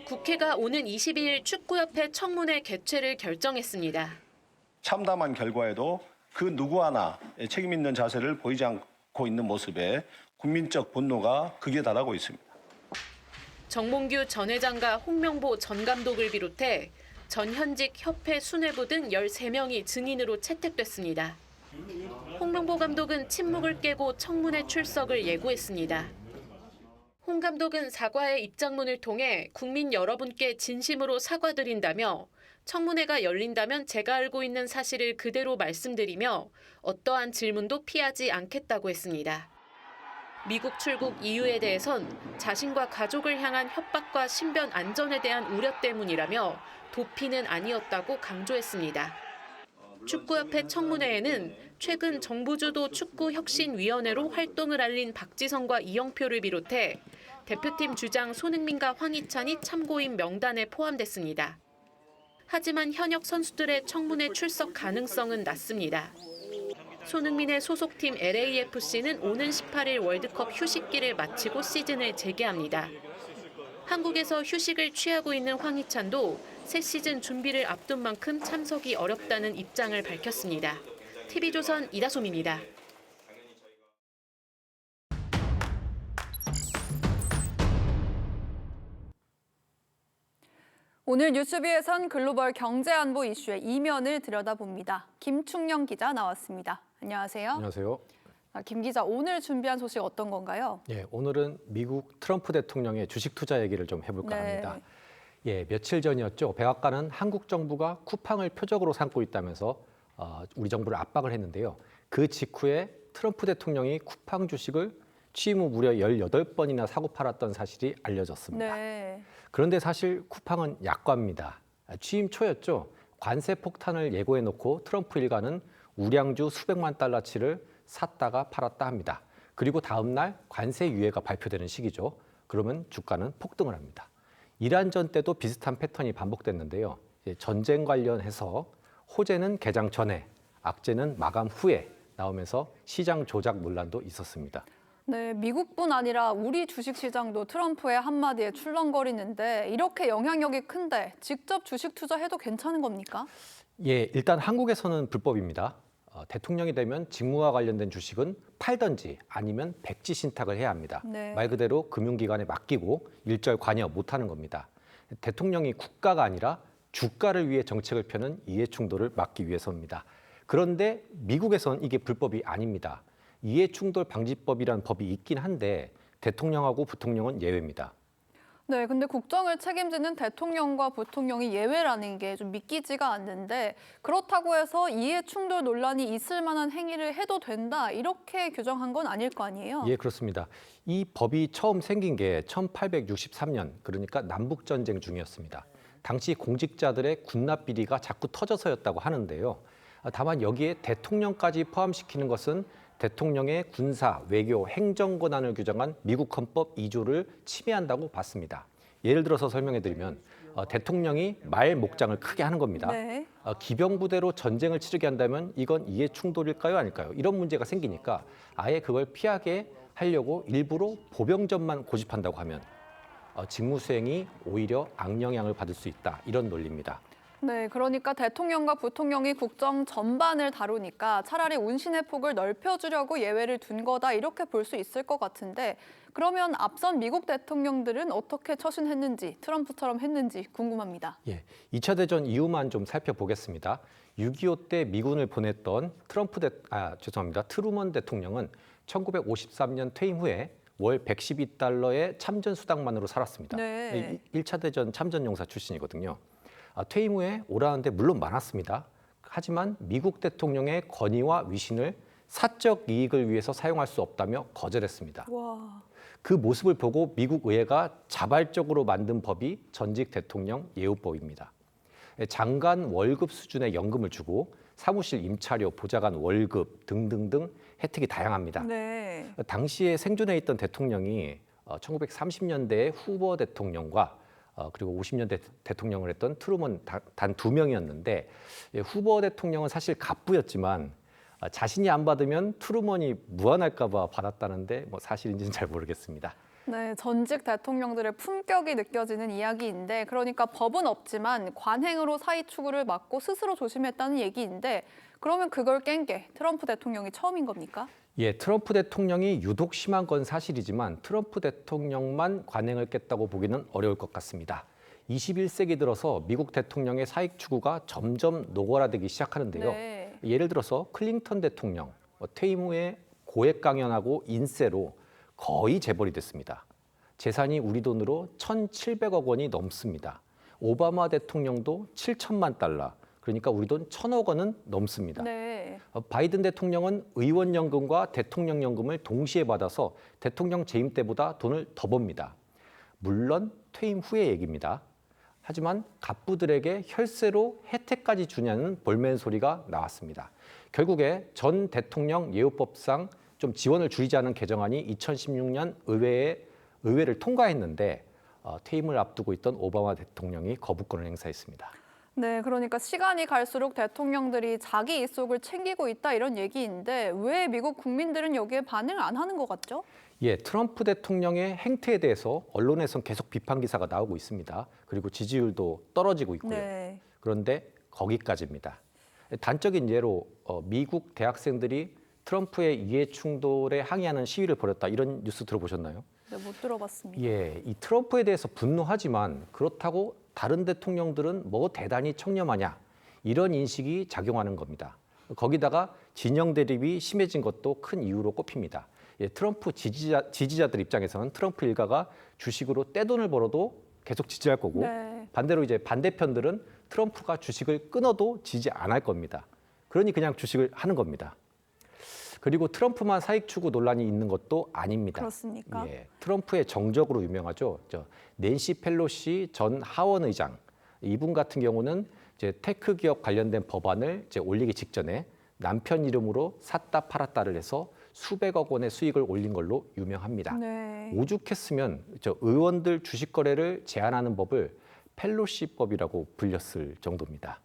국회가 오는 22일 축구협회 청문회 개최를 결정했습니다. 참담한 결과에도 그 누구 하나 책임 있는 자세를 보이지 않고 있는 모습에 국민적 분노가 극에 달하고 있습니다. 정몽규 전 회장과 홍명보 전 감독을 비롯해 전 현직 협회 수뇌부 등 13명이 증인으로 채택됐습니다. 홍명보 감독은 침묵을 깨고 청문회 출석을 예고했습니다. 홍 감독은 사과의 입장문을 통해 국민 여러분께 진심으로 사과드린다며 청문회가 열린다면 제가 알고 있는 사실을 그대로 말씀드리며 어떠한 질문도 피하지 않겠다고 했습니다. 미국 출국 이유에 대해선 자신과 가족을 향한 협박과 신변 안전에 대한 우려 때문이라며 도피는 아니었다고 강조했습니다. 축구협회 청문회에는 최근 정부주도 축구혁신위원회로 활동을 알린 박지성과 이영표를 비롯해 대표팀 주장 손흥민과 황희찬이 참고인 명단에 포함됐습니다. 하지만 현역 선수들의 청문회 출석 가능성은 낮습니다. 손흥민의 소속팀 LAFC는 오는 18일 월드컵 휴식기를 마치고 시즌을 재개합니다. 한국에서 휴식을 취하고 있는 황희찬도 새 시즌 준비를 앞둔 만큼 참석이 어렵다는 입장을 밝혔습니다. TV조선 이다솜입니다. 오늘 뉴스비에선 글로벌 경제안보 이슈의 이면을 들여다봅니다. 김충영 기자 나왔습니다. 안녕하세요. 안녕하세요. 김 기자, 오늘 준비한 소식 어떤 건가요? 예, 오늘은 미국 트럼프 대통령의 주식 투자 얘기를 좀 해볼까 합니다. 예, 며칠 전이었죠. 백악관은 한국 정부가 쿠팡을 표적으로 삼고 있다면서 우리 정부를 압박을 했는데요. 그 직후에 트럼프 대통령이 쿠팡 주식을 취임 후 무려 18번이나 사고 팔았던 사실이 알려졌습니다. 네. 그런데 사실 쿠팡은 약과입니다. 취임 초였죠. 관세 폭탄을 예고해놓고 트럼프 일가는 우량주 수백만 달러치를 샀다가 팔았다 합니다. 그리고 다음 날 관세 유예가 발표되는 시기죠. 그러면 주가는 폭등을 합니다. 이란전 때도 비슷한 패턴이 반복됐는데요. 전쟁 관련해서 호재는 개장 전에, 악재는 마감 후에 나오면서 시장 조작 논란도 있었습니다. 네, 미국뿐 아니라 우리 주식시장도 트럼프의 한마디에 출렁거리는데 이렇게 영향력이 큰데 직접 주식 투자해도 괜찮은 겁니까? 예, 일단 한국에서는 불법입니다. 대통령이 되면 직무와 관련된 주식은 팔든지 아니면 백지 신탁을 해야 합니다. 네. 말 그대로 금융기관에 맡기고 일절 관여 못하는 겁니다. 대통령이 국가가 아니라 주가를 위해 정책을 펴는 이해충돌을 막기 위해서입니다. 그런데 미국에선 이게 불법이 아닙니다. 이해충돌 방지법이라는 법이 있긴 한데 대통령하고 부통령은 예외입니다. 네, 근데 국정을 책임지는 대통령과 부통령이 예외라는 게 좀 믿기지가 않는데 그렇다고 해서 이해 충돌 논란이 있을 만한 행위를 해도 된다 이렇게 규정한 건 아닐 거 아니에요? 예, 그렇습니다. 이 법이 처음 생긴 게 1863년, 그러니까 남북전쟁 중이었습니다. 당시 공직자들의 군납 비리가 자꾸 터져서였다고 하는데요. 다만 여기에 대통령까지 포함시키는 것은 대통령의 군사, 외교, 행정 권한을 규정한 미국 헌법 2조를 침해한다고 봤습니다. 예를 들어서 설명해드리면 대통령이 말 목장을 크게 하는 겁니다. 네. 기병부대로 전쟁을 치르게 한다면 이건 이해 충돌일까요? 아닐까요? 이런 문제가 생기니까 아예 그걸 피하게 하려고 일부러 보병전만 고집한다고 하면 직무 수행이 오히려 악영향을 받을 수 있다. 이런 논리입니다. 네, 그러니까 대통령과 부통령이 국정 전반을 다루니까 차라리 운신의 폭을 넓혀주려고 예외를 둔 거다 이렇게 볼 수 있을 것 같은데 그러면 앞선 미국 대통령들은 어떻게 처신했는지 트럼프처럼 했는지 궁금합니다. 예, 2차 대전 이후만 좀 살펴보겠습니다. 6.25 때 미군을 보냈던 트루먼 대통령은 1953년 퇴임 후에 월 112달러의 참전 수당만으로 살았습니다. 네. 1차 대전 참전용사 출신이거든요. 퇴임 후에 오라는 데 물론 많았습니다. 하지만 미국 대통령의 권위와 위신을 사적 이익을 위해서 사용할 수 없다며 거절했습니다. 와. 그 모습을 보고 미국 의회가 자발적으로 만든 법이 전직 대통령 예우법입니다. 장관 월급 수준의 연금을 주고 사무실 임차료, 보좌관 월급 등등등 혜택이 다양합니다. 네. 당시에 생존해 있던 대통령이 1930년대에 후보 대통령과 그리고 50년대 대통령을 했던 트루먼 단 2명이었는데 후보 대통령은 사실 갑부였지만 자신이 안 받으면 트루먼이 무안할까 봐 받았다는데 뭐 사실인지는 잘 모르겠습니다. 네, 전직 대통령들의 품격이 느껴지는 이야기인데 그러니까 법은 없지만 관행으로 사이 추구를 막고 스스로 조심했다는 얘기인데 그러면 그걸 깬 게 트럼프 대통령이 처음인 겁니까? 예, 트럼프 대통령이 유독 심한 건 사실이지만 트럼프 대통령만 관행을 깼다고 보기는 어려울 것 같습니다. 21세기 들어서 미국 대통령의 사익 추구가 점점 노골화되기 시작하는데요. 네. 예를 들어서 클린턴 대통령 퇴임 후에 고액 강연하고 인세로 거의 재벌이 됐습니다. 재산이 우리 돈으로 1,700억 원이 넘습니다. 오바마 대통령도 7천만 달러, 그러니까 우리 돈 1,000억 원은 넘습니다. 네. 바이든 대통령은 의원연금과 대통령연금을 동시에 받아서 대통령 재임 때보다 돈을 더 법니다. 물론 퇴임 후의 얘기입니다. 하지만 갑부들에게 혈세로 혜택까지 주냐는 볼멘 소리가 나왔습니다. 결국에 전 대통령 예우법상 좀 지원을 줄이자는 개정안이 2016년 의회를 통과했는데 퇴임을 앞두고 있던 오바마 대통령이 거부권을 행사했습니다. 네, 그러니까 시간이 갈수록 대통령들이 자기 입속을 챙기고 있다 이런 얘기인데 왜 미국 국민들은 여기에 반응을 안 하는 것 같죠? 예, 트럼프 대통령의 행태에 대해서 언론에선 계속 비판 기사가 나오고 있습니다. 그리고 지지율도 떨어지고 있고요. 네. 그런데 거기까지입니다. 단적인 예로 미국 대학생들이 트럼프의 이해 충돌에 항의하는 시위를 벌였다 이런 뉴스 들어보셨나요? 네, 못 들어봤습니다. 예, 이 트럼프에 대해서 분노하지만 그렇다고 다른 대통령들은 뭐 대단히 청렴하냐 이런 인식이 작용하는 겁니다. 거기다가 진영 대립이 심해진 것도 큰 이유로 꼽힙니다. 예, 트럼프 지지자들 입장에서는 트럼프 일가가 주식으로 떼돈을 벌어도 계속 지지할 거고 네. 반대로 이제 반대편들은 트럼프가 주식을 끊어도 지지 안 할 겁니다. 그러니 그냥 주식을 하는 겁니다. 그리고 트럼프만 사익 추구 논란이 있는 것도 아닙니다. 그렇습니까? 예, 트럼프의 정적으로 유명하죠. 낸시 펠로시 전 하원 의장 이분 같은 경우는 이제 테크 기업 관련된 법안을 이제 올리기 직전에 남편 이름으로 샀다 팔았다를 해서 수백억 원의 수익을 올린 걸로 유명합니다. 네. 오죽했으면 의원들 주식 거래를 제한하는 법을 펠로시법이라고 불렸을 정도입니다.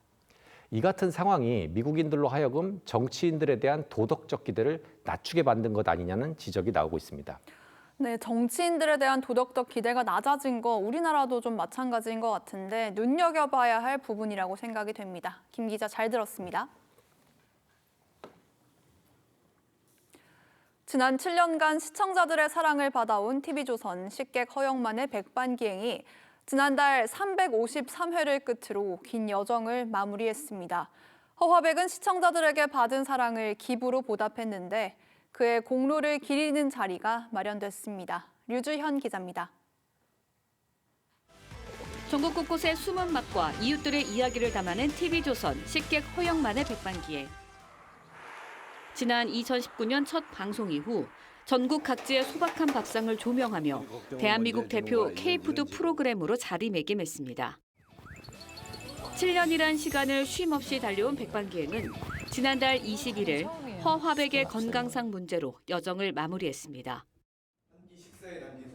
이 같은 상황이 미국인들로 하여금 정치인들에 대한 도덕적 기대를 낮추게 만든 것 아니냐는 지적이 나오고 있습니다. 네, 정치인들에 대한 도덕적 기대가 낮아진 거 우리나라도 좀 마찬가지인 것 같은데 눈여겨봐야 할 부분이라고 생각이 됩니다. 김 기자 잘 들었습니다. 지난 7년간 시청자들의 사랑을 받아온 TV조선 식객 허영만의 백반기행이 지난달 353회를 끝으로 긴 여정을 마무리했습니다. 허화백은 시청자들에게 받은 사랑을 기부로 보답했는데 그의 공로를 기리는 자리가 마련됐습니다. 류주현 기자입니다. 전국 곳곳의 숨은 맛과 이웃들의 이야기를 담아낸 TV조선 식객 허영만의 백반기행. 지난 2019년 첫 방송 이후 전국 각지의 소박한 밥상을 조명하며 대한민국 대표 K푸드 프로그램으로 자리매김했습니다. 7년이란 시간을 쉼없이 달려온 백반기행은 지난달 21일 허화백의 건강상 문제로 여정을 마무리했습니다.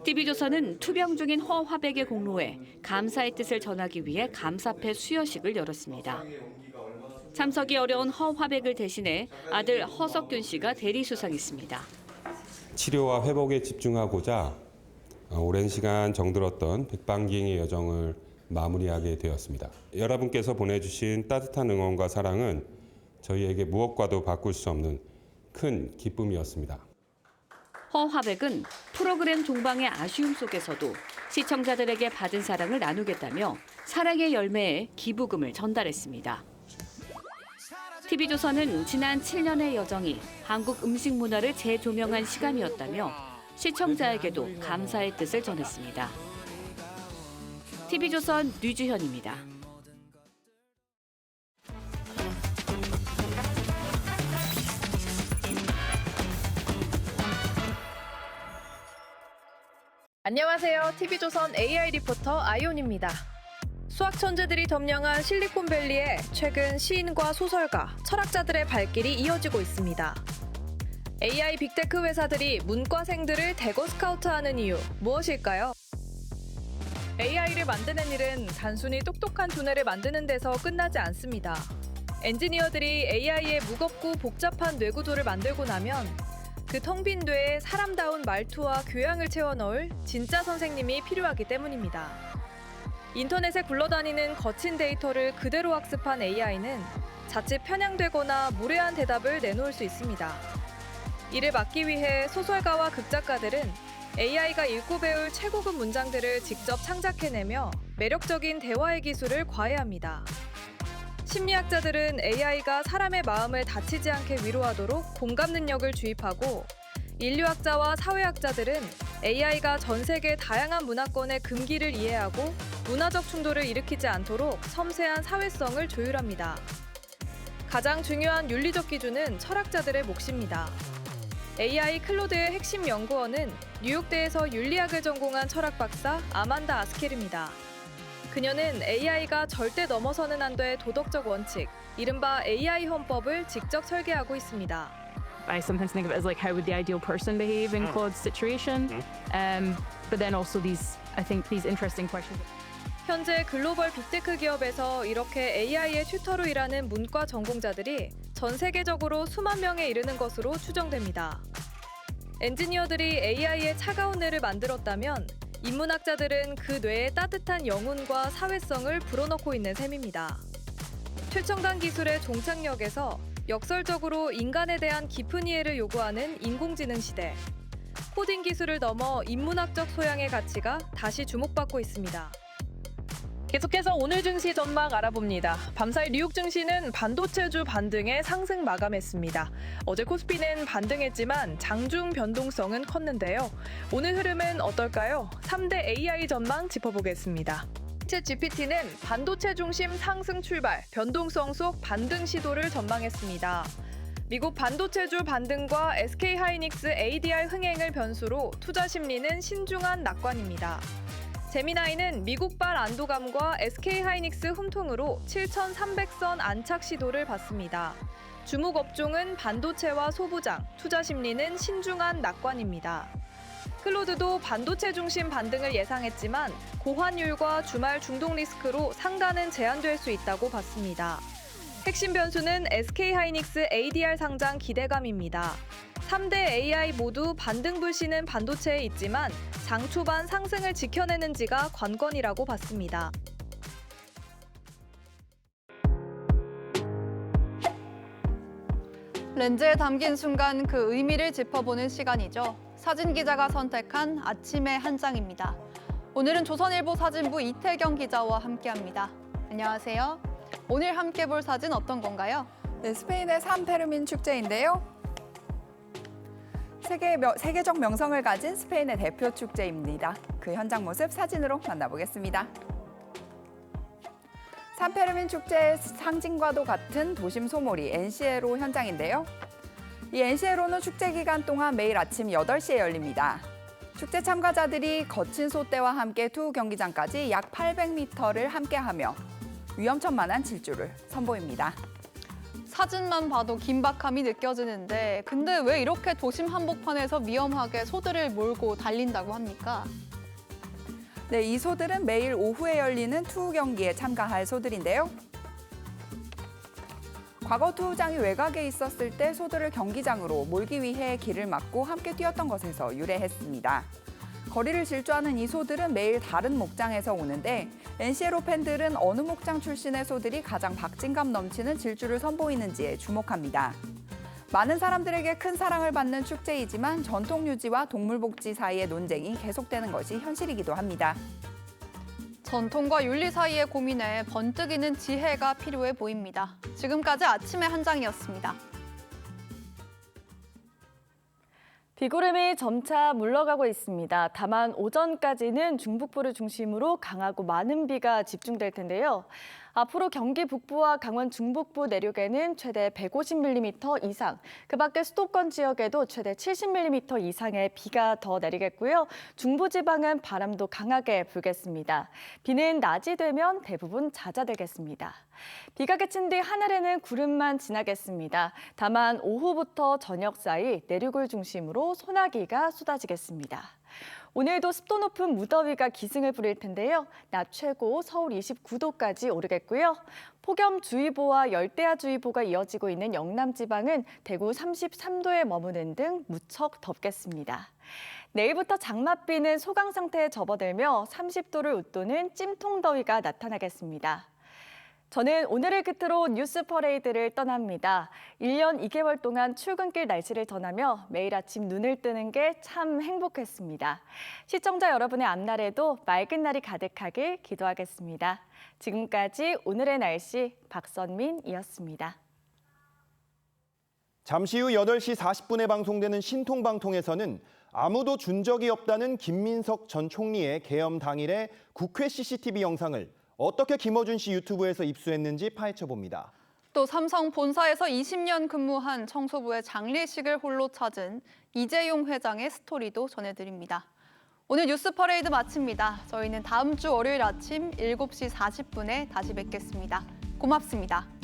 TV조선은 투병 중인 허화백의 공로에 감사의 뜻을 전하기 위해 감사패 수여식을 열었습니다. 참석이 어려운 허화백을 대신해 아들 허석균 씨가 대리수상했습니다. 치료와 회복에 집중하고자 오랜 시간 정들었던 백반기행의 여정을 마무리하게 되었습니다. 여러분께서 보내주신 따뜻한 응원과 사랑은 저희에게 무엇과도 바꿀 수 없는 큰 기쁨이었습니다. 허화백은 프로그램 종방의 아쉬움 속에서도 시청자들에게 받은 사랑을 나누겠다며 사랑의 열매에 기부금을 전달했습니다. TV조선은 지난 7년의 여정이 한국 음식 문화를 재조명한 시간이었다며 시청자에게도 감사의 뜻을 전했습니다. TV조선 류주현입니다. 안녕하세요. TV조선 AI 리포터 아이온입니다. 수학 천재들이 점령한 실리콘밸리에 최근 시인과 소설가, 철학자들의 발길이 이어지고 있습니다. AI 빅테크 회사들이 문과생들을 대거 스카우트하는 이유 무엇일까요? AI를 만드는 일은 단순히 똑똑한 두뇌를 만드는 데서 끝나지 않습니다. 엔지니어들이 AI의 무겁고 복잡한 뇌구조를 만들고 나면 그 텅 빈 뇌에 사람다운 말투와 교양을 채워 넣을 진짜 선생님이 필요하기 때문입니다. 인터넷에 굴러다니는 거친 데이터를 그대로 학습한 AI는 자칫 편향되거나 무례한 대답을 내놓을 수 있습니다. 이를 막기 위해 소설가와 극작가들은 AI가 읽고 배울 최고급 문장들을 직접 창작해내며 매력적인 대화의 기술을 과외합니다. 심리학자들은 AI가 사람의 마음을 다치지 않게 위로하도록 공감 능력을 주입하고, 인류학자와 사회학자들은 AI가 전 세계 다양한 문화권의 금기를 이해하고 문화적 충돌을 일으키지 않도록 섬세한 사회성을 조율합니다. 가장 중요한 윤리적 기준은 철학자들의 몫입니다. AI 클로드의 핵심 연구원은 뉴욕대에서 윤리학을 전공한 철학 박사 아만다 아스케르입니다. 그녀는 AI가 절대 넘어서는 안 될 도덕적 원칙, 이른바 AI 헌법을 직접 설계하고 있습니다. I sometimes think of it as like how would the ideal person behave in Claude's situation, but then also I think these interesting questions. 현재 글로벌 빅테크 기업에서 이렇게 AI의 튜터로 일하는 문과 전공자들이 전 세계적으로 수만 명에 이르는 것으로 추정됩니다. 엔지니어들이 AI의 차가운 뇌를 만들었다면 인문학자들은 그 뇌에 따뜻한 영혼과 사회성을 불어넣고 있는 셈입니다. 최첨단 기술의 종착역에서 역설적으로 인간에 대한 깊은 이해를 요구하는 인공지능 시대. 코딩 기술을 넘어 인문학적 소양의 가치가 다시 주목받고 있습니다. 계속해서 오늘 증시 전망 알아봅니다. 밤사이 뉴욕 증시는 반도체주 반등에 상승 마감했습니다. 어제 코스피는 반등했지만 장중 변동성은 컸는데요. 오늘 흐름은 어떨까요? 3대 AI 전망 짚어보겠습니다. 챗GPT는 반도체 중심 상승 출발, 변동성 속 반등 시도를 전망했습니다. 미국 반도체주 반등과 SK하이닉스 ADR 흥행을 변수로 투자 심리는 신중한 낙관입니다. 제미나이는 미국발 안도감과 SK하이닉스 흠통으로 7,300선 안착 시도를 봤습니다. 주목 업종은 반도체와 소부장, 투자 심리는 신중한 낙관입니다. 클로드도 반도체 중심 반등을 예상했지만 고환율과 주말 중동 리스크로 상단은 제한될 수 있다고 봤습니다. 핵심 변수는 SK하이닉스 ADR 상장 기대감입니다. 3대 AI 모두 반등 불씨는 반도체에 있지만 장 초반 상승을 지켜내는지가 관건이라고 봤습니다. 렌즈에 담긴 순간 그 의미를 짚어보는 시간이죠. 사진 기자가 선택한 아침의 한 장입니다. 오늘은 조선일보 사진부 이태경 기자와 함께합니다. 안녕하세요. 오늘 함께 볼 사진 어떤 건가요? 네, 스페인의 산페르민 축제인데요. 세계적 명성을 가진 스페인의 대표 축제입니다. 그 현장 모습 사진으로 만나보겠습니다. 산페르민 축제의 상징과도 같은 도심 소몰이 엔시에로 현장인데요. 이 엔시에로는 축제 기간 동안 매일 아침 8시에 열립니다. 축제 참가자들이 거친 소떼와 함께 투 경기장까지 약 800m를 함께하며 위험천만한 질주를 선보입니다. 사진만 봐도 긴박함이 느껴지는데 근데 왜 이렇게 도심 한복판에서 위험하게 소들을 몰고 달린다고 합니까? 네, 이 소들은 매일 오후에 열리는 투우 경기에 참가할 소들인데요. 과거 투우장이 외곽에 있었을 때 소들을 경기장으로 몰기 위해 길을 막고 함께 뛰었던 것에서 유래했습니다. 거리를 질주하는 이 소들은 매일 다른 목장에서 오는데 엔시에로 팬들은 어느 목장 출신의 소들이 가장 박진감 넘치는 질주를 선보이는지에 주목합니다. 많은 사람들에게 큰 사랑을 받는 축제이지만 전통 유지와 동물 복지 사이의 논쟁이 계속되는 것이 현실이기도 합니다. 전통과 윤리 사이의 고민에 번뜩이는 지혜가 필요해 보입니다. 지금까지 아침의 한 장이었습니다. 비구름이 점차 물러가고 있습니다. 다만 오전까지는 중북부를 중심으로 강하고 많은 비가 집중될 텐데요. 앞으로 경기 북부와 강원 중북부 내륙에는 최대 150mm 이상, 그 밖에 수도권 지역에도 최대 70mm 이상의 비가 더 내리겠고요. 중부지방은 바람도 강하게 불겠습니다. 비는 낮이 되면 대부분 잦아들겠습니다. 비가 그친 뒤 하늘에는 구름만 지나겠습니다. 다만 오후부터 저녁 사이 내륙을 중심으로 소나기가 쏟아지겠습니다. 오늘도 습도 높은 무더위가 기승을 부릴 텐데요. 낮 최고 서울 29도까지 오르겠고요. 폭염주의보와 열대야주의보가 이어지고 있는 영남 지방은 대구 33도에 머무는 등 무척 덥겠습니다. 내일부터 장맛비는 소강 상태에 접어들며 30도를 웃도는 찜통더위가 나타나겠습니다. 저는 오늘을 끝으로 뉴스 퍼레이드를 떠납니다. 1년 2개월 동안 출근길 날씨를 전하며 매일 아침 눈을 뜨는 게 참 행복했습니다. 시청자 여러분의 앞날에도 맑은 날이 가득하길 기도하겠습니다. 지금까지 오늘의 날씨 박선민이었습니다. 잠시 후 8시 40분에 방송되는 신통방통에서는 아무도 준 적이 없다는 김민석 전 총리의 계엄 당일의 국회 CCTV 영상을 어떻게 김어준 씨 유튜브에서 입수했는지 파헤쳐봅니다. 또 삼성 본사에서 20년 근무한 청소부의 장례식을 홀로 찾은 이재용 회장의 스토리도 전해드립니다. 오늘 뉴스 퍼레이드 마칩니다. 저희는 다음 주 월요일 아침 7시 40분에 다시 뵙겠습니다. 고맙습니다.